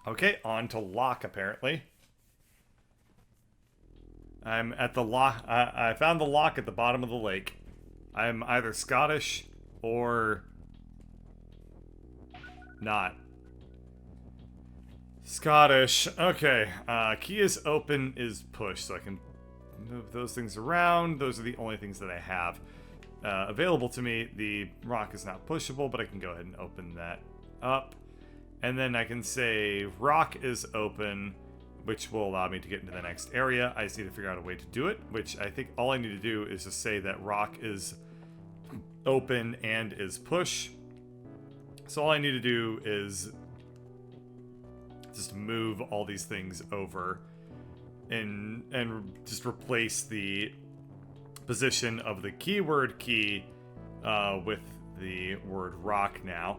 Okay, on to lock, apparently. I'm at the lock. I found the lock at the bottom of the lake. I'm either Scottish or not. Scottish. Okay. Key is open is push, so I can move those things around. Those are the only things that I have available to me. The rock is not pushable, but I can go ahead and open that up. And then I can say rock is open, which will allow me to get into the next area. I just need to figure out a way to do it, which I think all I need to do is just say that rock is open and is push. So all I need to do is just move all these things over and just replace the position of the keyword key with the word rock now.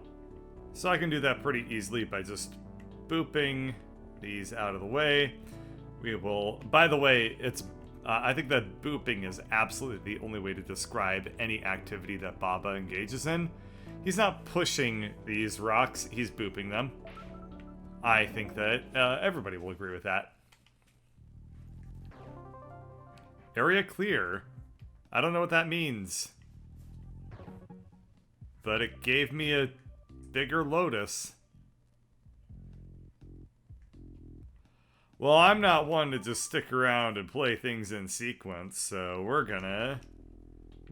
So I can do that pretty easily by just booping these out of the way. We will, by the way, it's I think that booping is absolutely the only way to describe any activity that Baba engages in. He's not pushing these rocks, he's booping them. I think that everybody will agree with that. Area clear. I don't know what that means. But it gave me a bigger lotus. Well, I'm not one to just stick around and play things in sequence, so we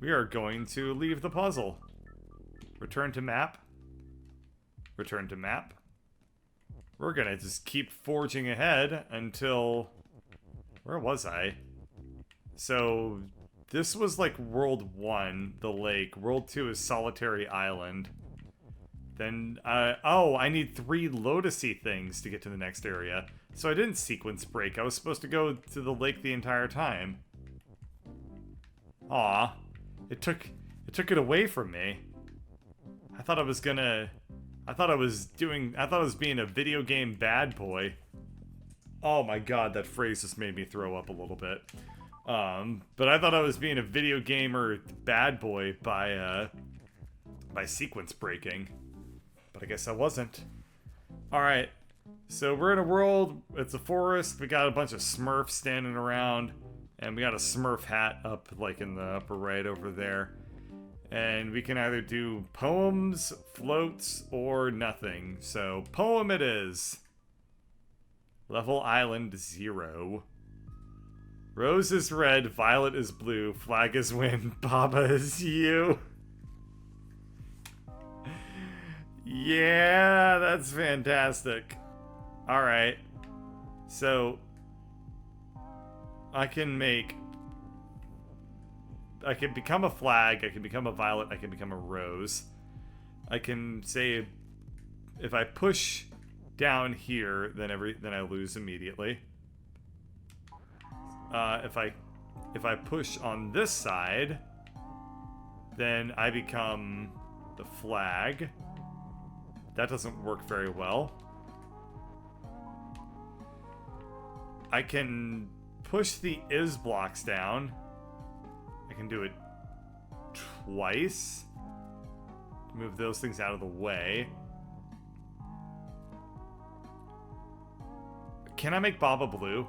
are going to leave the puzzle. Return to map. Return to map. We're gonna just keep forging ahead until... Where was I? So, this was like World 1, the lake. World 2 is Solitary Island. Then, oh, I need 3 lotusy things to get to the next area. So I didn't sequence break. I was supposed to go to the lake the entire time. Aw. It took it away from me. I thought I was being a video game bad boy. Oh my god, that phrase just made me throw up a little bit. But I thought I was being a video gamer bad boy by sequence breaking. But I guess I wasn't. Alright, so we're in a world, it's a forest, we got a bunch of Smurfs standing around, and we got a Smurf hat up, like in the upper right over there. And we can either do poems, floats, or nothing. So, poem it is. Level Island 0. Rose is red, violet is blue, flag is wind, Baba is you. Yeah, that's fantastic. Alright. So, I can become a flag, I can become a violet, I can become a rose. I can say, if I push down here, then I lose immediately. If I push on this side, then I become the flag. That doesn't work very well. I can push the is blocks down. I can do it twice. Move those things out of the way. Can I make Baba blue?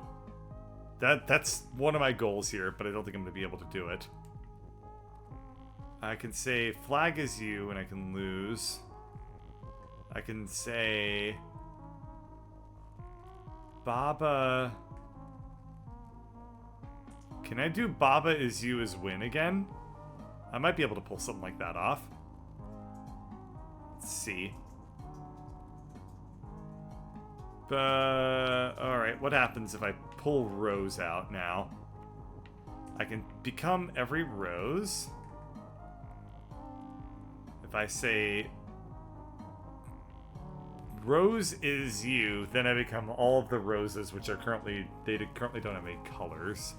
That's one of my goals here, but I don't think I'm going to be able to do it. I can say flag is you, and I can lose. I can say Baba... Can I do Baba is you as win again? I might be able to pull something like that off. Let's see. Alright, what happens if I pull Rose out now? I can become every rose. If I say Rose is you, then I become all of the roses, which are currently don't have any colors.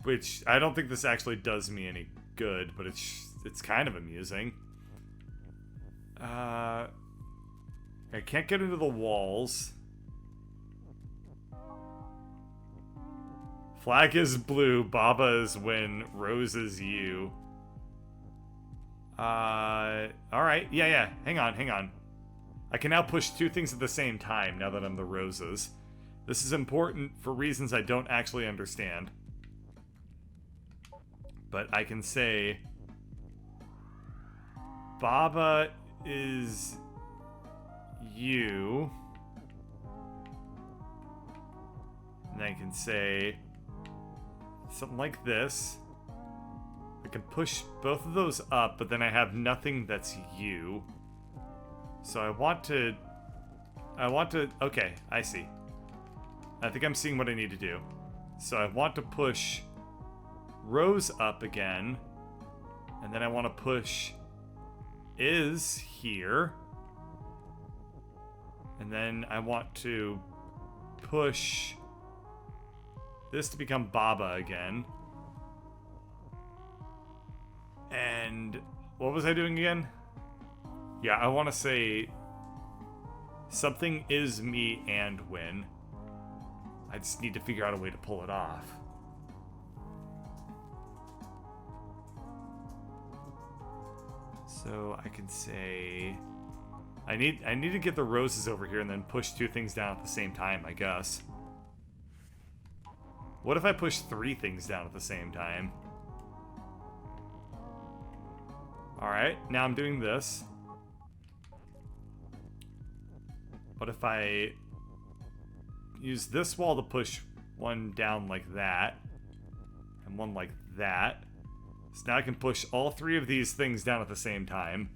Which I don't think this actually does me any good, but it's kind of amusing. I can't get into the walls. Flag is blue, Baba is win, Rose is you. Alright. Yeah. Hang on. I can now push two things at the same time now that I'm the roses. This is important for reasons I don't actually understand. But I can say... Baba is you. And I can say... something like this. I can push both of those up, but then I have nothing that's you. So I want to... okay, I see. I think I'm seeing what I need to do. So I want to push Rose up again. And then I want to push Is here. And then I want to push this to become Baba again. And what was I doing again? Yeah, I want to say something is me and win. I just need to figure out a way to pull it off. So I can say I need to get the roses over here and then push two things down at the same time, I guess. What if I push three things down at the same time? Alright, now I'm doing this. What if I use this wall to push one down like that, and one like that? So now I can push all three of these things down at the same time.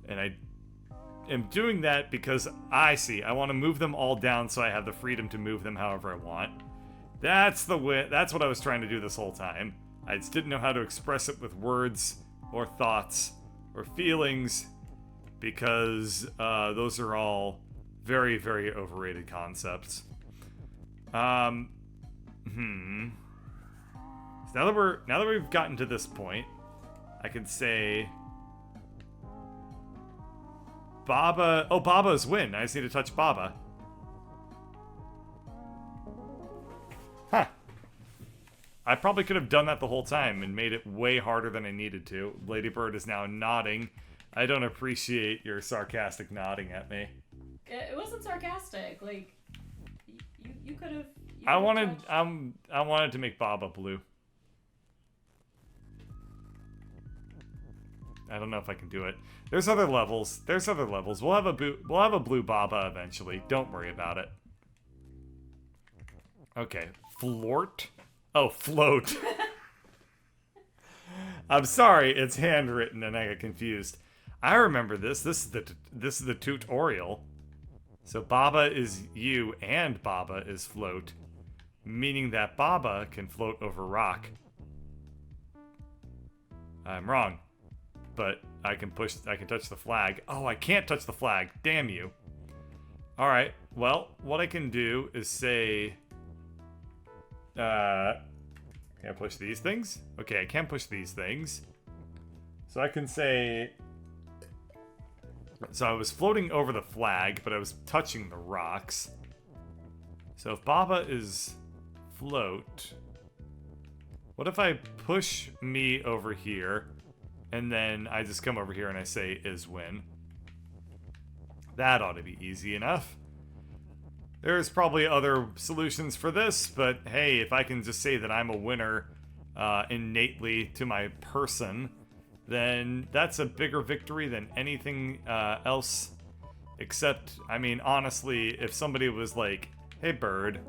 And I am doing that because I want to move them all down so I have the freedom to move them however I want. That's the way. That's what I was trying to do this whole time. I just didn't know how to express it with words or thoughts or feelings because those are all very, very overrated concepts. So now that we've gotten to this point, I can say Baba. Oh, Baba's win. I just need to touch Baba. Huh. I probably could have done that the whole time and made it way harder than I needed to. Ladybird is now nodding. I don't appreciate your sarcastic nodding at me. It wasn't sarcastic. Like, you could have... I wanted to make Baba blue. I don't know if I can do it. There's other levels. We'll have a blue Baba eventually. Don't worry about it. Okay. Flort? Oh, float. I'm sorry, it's handwritten and I got confused. I remember this. This is the tutorial. So Baba is you and Baba is float, meaning that Baba can float over rock. I'm wrong, but I can touch the flag. Oh, I can't touch the flag. Damn you. All right. Well, what I can do is say, can I push these things? Okay, I can push these things. So I can say, so I was floating over the flag, but I was touching the rocks. So if Baba is float, what if I push me over here, and then I just come over here and I say is win? That ought to be easy enough. There's probably other solutions for this, but hey, if I can just say that I'm a winner innately to my person, then that's a bigger victory than anything else. Except, I mean, honestly, if somebody was like, hey, Bird,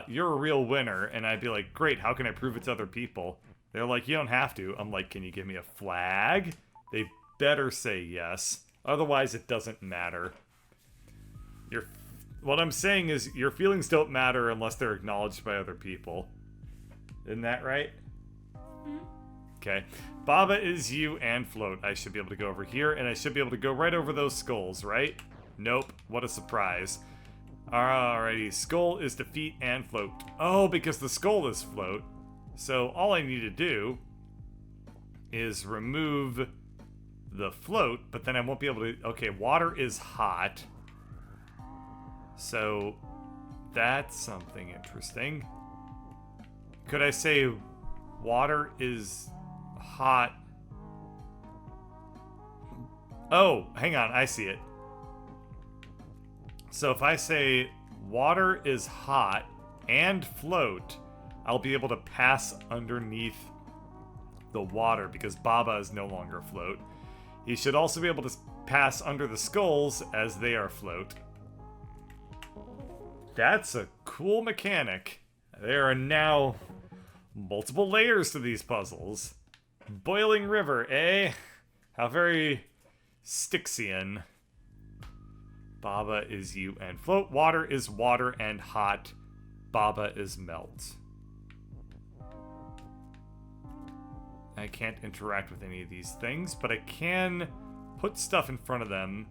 you're a real winner, and I'd be like, great, how can I prove it to other people? They're like, you don't have to. I'm like, can you give me a flag? They better say yes. Otherwise, it doesn't matter. What I'm saying is, your feelings don't matter unless they're acknowledged by other people. Isn't that right? Mm-hmm. Okay. Baba is you and float. I should be able to go over here, and I should be able to go right over those skulls, right? Nope. What a surprise. Alrighty. Skull is defeat and float. Oh, because the skull is float. So all I need to do is remove the float, but then I won't be able to... Okay, water is hot. So that's something interesting. Could I say water is hot Oh, hang on, I see it. So if I say water is hot and float, I'll be able to pass underneath the water because Baba is no longer afloat. He should also be able to pass under the skulls as they are afloat. That's a cool mechanic. There are now multiple layers to these puzzles. Boiling river, eh? How very Styxian. Baba is you and float. Water is water and hot. Baba is melt. I can't interact with any of these things, but I can put stuff in front of them.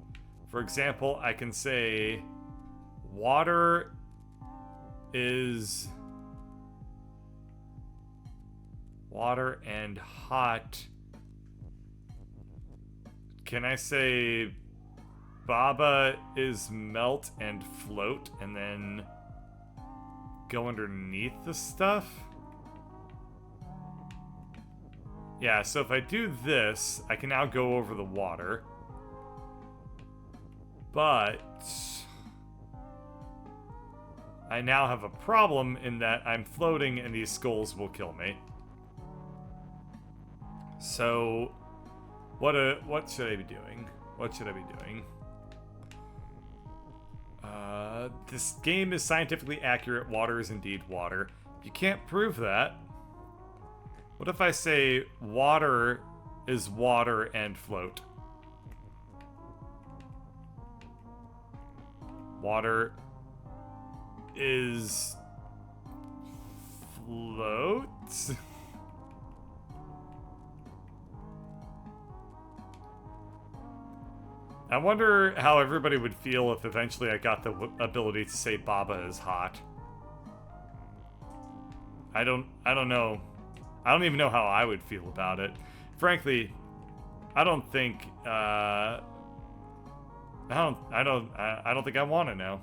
For example, I can say water is water and hot. Can I say Baba is melt and float and then go underneath the stuff? Yeah, so if I do this, I can now go over the water. But I now have a problem in that I'm floating and these skulls will kill me. So what should I be doing? What should I be doing? This game is scientifically accurate. Water is indeed water. You can't prove that. What if I say water is water and float? Water is float? I wonder how everybody would feel if eventually I got the ability to say Baba is hot. I don't know. I don't even know how I would feel about it. Frankly, I don't think I don't think I want to know.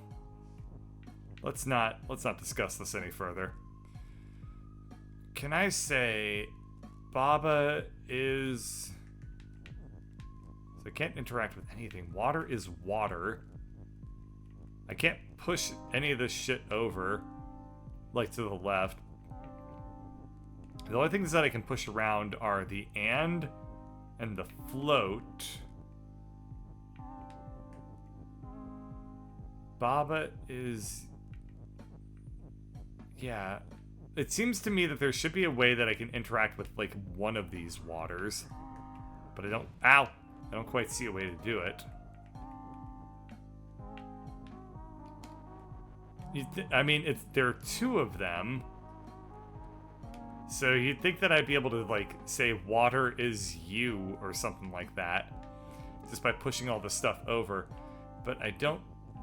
Let's not discuss this any further. Can I say Baba is... So I can't interact with anything. Water is water. I can't push any of this shit over, like to the left. The only things that I can push around are the and the float. Baba is... Yeah. It seems to me that there should be a way that I can interact with, like, one of these waters. But I don't... Ow! I don't quite see a way to do it. I mean, there are two of them. So you'd think that I'd be able to, like, say water is you or something like that. Just by pushing all this stuff over. But I don't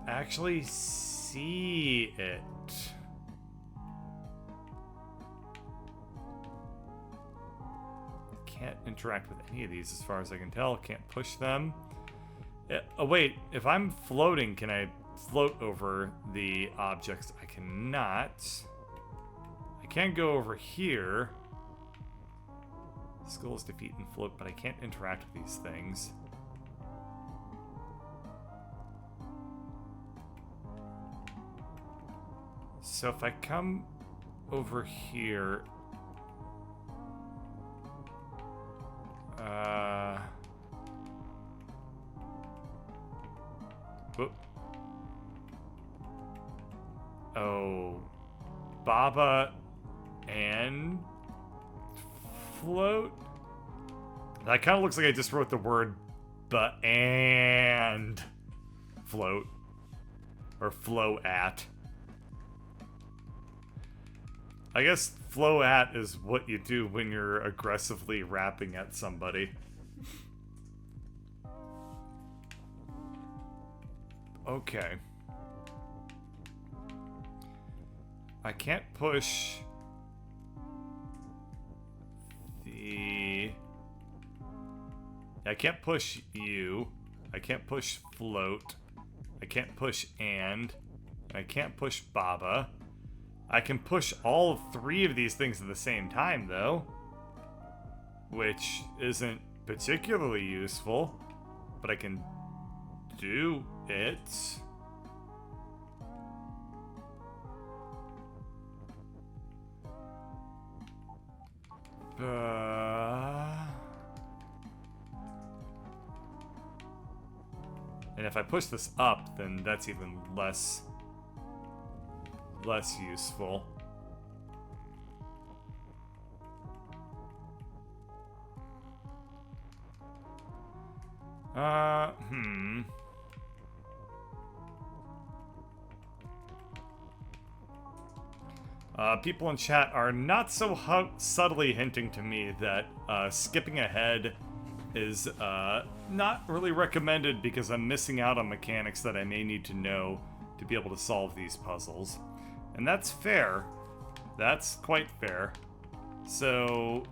actually see it. Can't interact with any of these as far as I can tell. Can't push them. Oh wait, if I'm floating, can I float over the objects? I cannot. I can go over here. Skulls defeat and float, but I can't interact with these things. So if I come over here... Whoop. Oh, Baba and float? That kind of looks like I just wrote the word but and float. Or flow at. I guess flow at is what you do when you're aggressively rapping at somebody. Okay. I can't push the... I can't push you. I can't push float. I can't push and I can't push Baba. I can push all three of these things at the same time, though. Which isn't particularly useful. but I can do it. And if I push this up, then that's even less useful. People in chat are not so subtly hinting to me that skipping ahead is not really recommended because I'm missing out on mechanics that I may need to know to be able to solve these puzzles. And that's fair. That's quite fair. So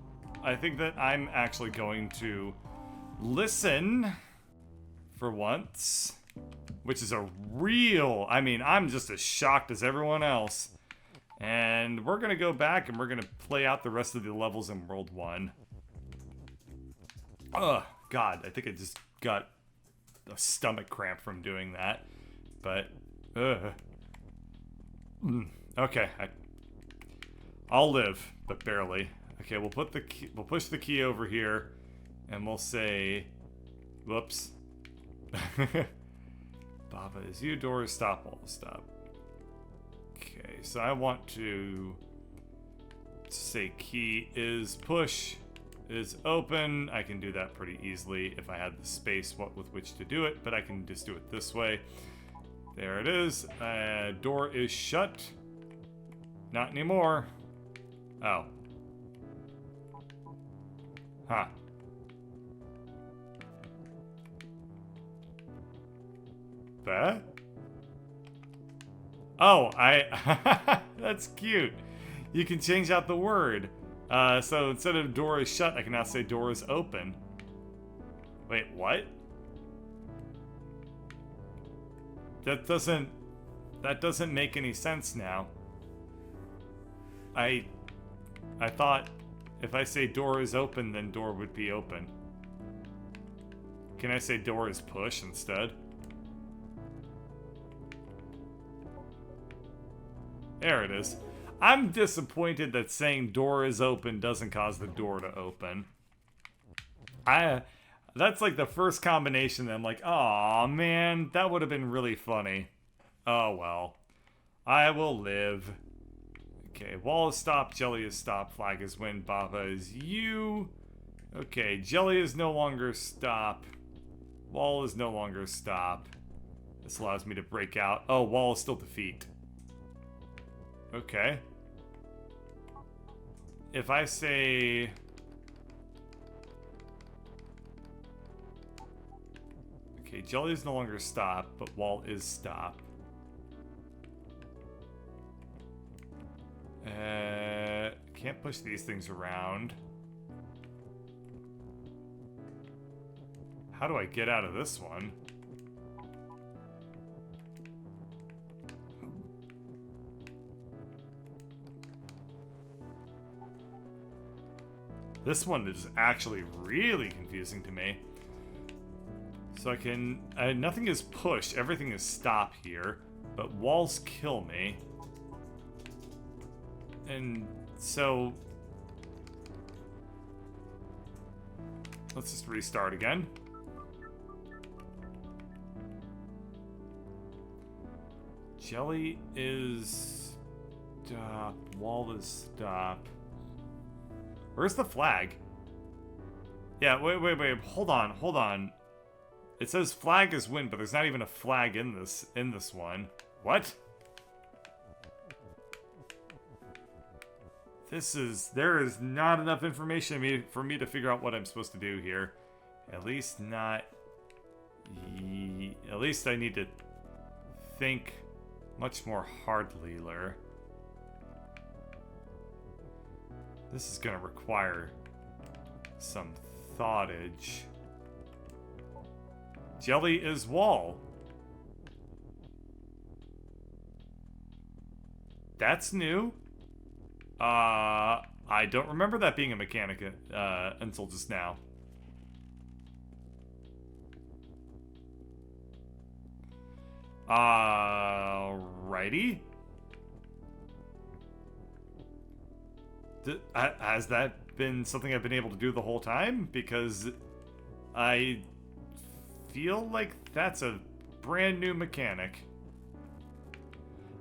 I think that I'm actually going to listen for once, which is a real... I mean, I'm just as shocked as everyone else. And we're going to go back and we're going to play out the rest of the levels in World 1. Ugh, God, I think I just got a stomach cramp from doing that. But, okay, I'll live, but barely. Okay, we'll put the key, we'll push the key over here, and we'll say, whoops. Baba is you, door is stop, wall is stop. Okay, so I want to say key is push is open. I can do that pretty easily if I had the space with which to do it, but I can just do it this way. There it is. Door is shut. Not anymore. Oh. Huh. That? Oh, that's cute. You can change out the word. So instead of door is shut, I can now say door is open. Wait, what? That doesn't make any sense now. I thought if I say door is open, then door would be open. Can I say door is push instead? There it is. I'm disappointed that saying door is open doesn't cause the door to open. That's like the first combination that I'm like, aw, man, that would have been really funny. Oh, well. I will live. Okay, wall is stop, jelly is stop, flag is win, Baba is you. Okay, jelly is no longer stop. Wall is no longer stop. This allows me to break out. Oh, wall is still defeat. Okay. If I say... Okay, jelly is no longer stop, but wall is stop. Can't push these things around. How do I get out of this one? This one is actually really confusing to me. So I can... nothing is push, everything is stop here, but walls kill me. And so... let's just restart again. Jelly is stop, wall is stop. Where's the flag? Yeah, wait, hold on. It says flag is win, but there's not even a flag in this one. What? There is not enough information for me to figure out what I'm supposed to do here. At least not... At least I need to think much more hardly. This is gonna require some thoughtage. Jelly is wall. That's new. I don't remember that being a mechanic until just now. Alrighty. Has that been something I've been able to do the whole time? Because I feel like that's a brand new mechanic.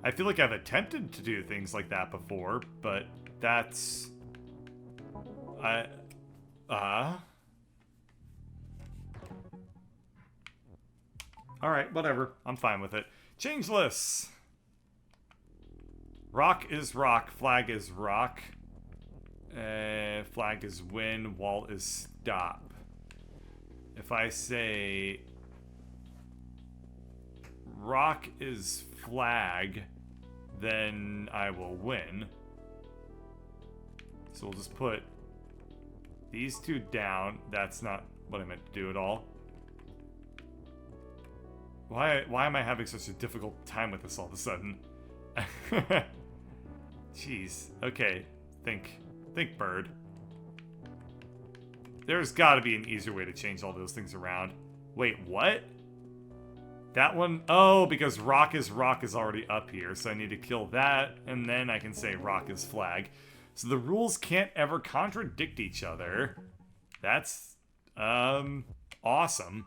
I feel like I've attempted to do things like that before, but that's... Alright, whatever. I'm fine with it. Changeless! Rock is rock, flag is rock. Flag is win, wall is stop. If I say rock is flag, then I will win. So we'll just put these two down. That's not what I meant to do at all. Why am I having such a difficult time with this all of a sudden? Jeez. Okay. Think, bird. There's gotta be an easier way to change all those things around. Wait, what? That one? Oh, because rock is already up here, so I need to kill that, and then I can say rock is flag. So the rules can't ever contradict each other. That's, awesome.